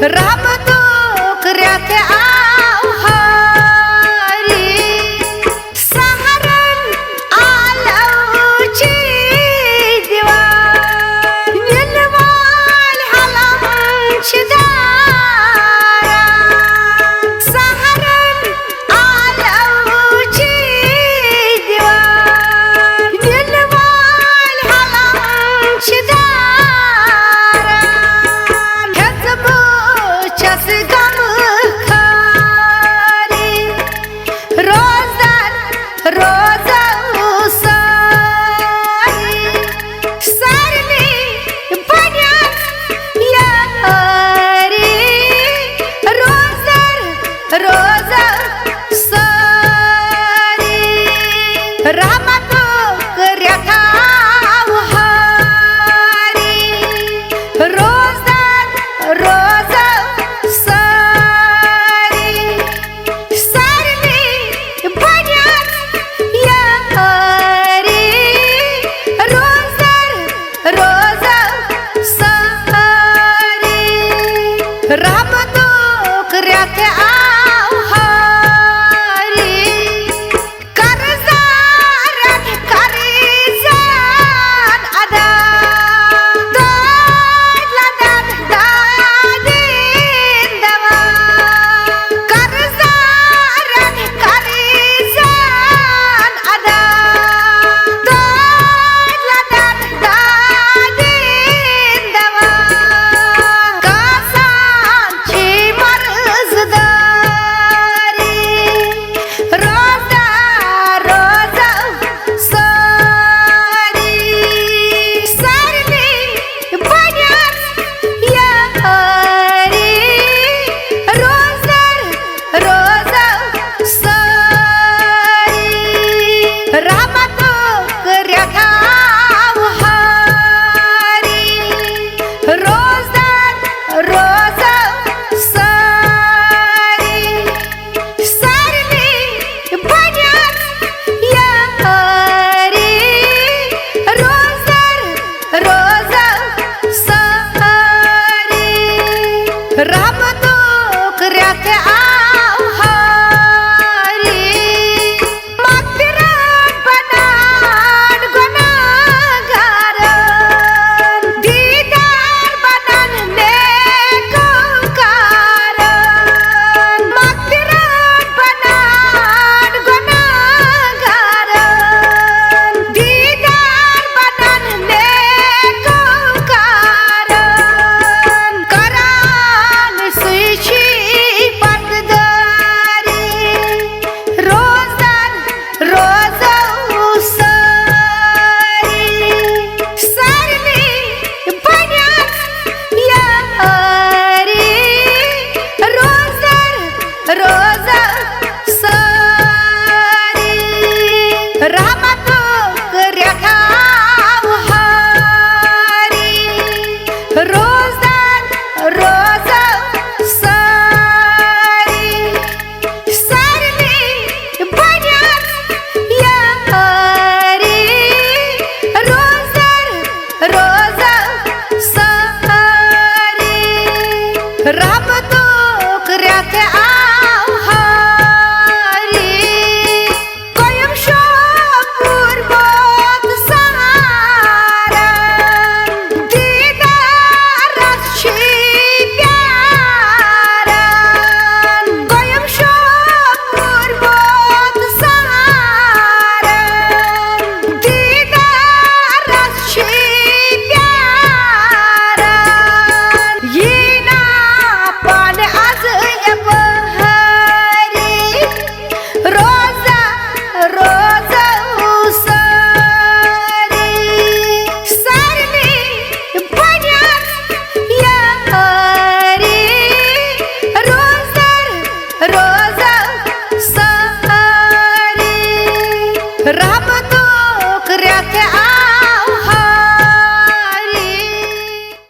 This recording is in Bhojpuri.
राम डोकऱ्यात आव्हारी सहारण आलवची दिवा निलवाल हालांची दारा सहारण आलवची दिवा निलवाल हालांची दारा ह्याच गम खारी रोजान रोज उसारी सारली बन्यास यारी रोजर रोज सारी रामा डोकऱ्यात आव्हारी रोजान रोज सारी सारली बन्यास यारी रोजर रोज सारी राम डोकऱ्यात आव्हारी कर्जारात कर्जान अदा दादला दाद दादीन दवा कर्जारात कर्जान अदा दादला दाद दादीन दवा कासांची मर्जदारी रोजा रोज सारी सारली बन्यास यारी रोजर रोज सारी रामा डोकऱ्यात आव्हारी रोजान रोज सारी सारली बन्यास यारी रोजर रोज सारी राम डोकऱ्यात आव्हारी मागदिरात बनान गुन्हागारन दीदार बनान नेककारान मागदिरात बनान गुन्हागारन दीदार बनान नेककारान करान सुईची पटदारी रोजान रोज उसारी सारली बन्यास यारी रोजर रोज सारी रामा डोकऱ्यात आव्हारी रोजान रोज सारी सारली बन्यास यारी रोजर रोज सारी राम डोकऱ्यात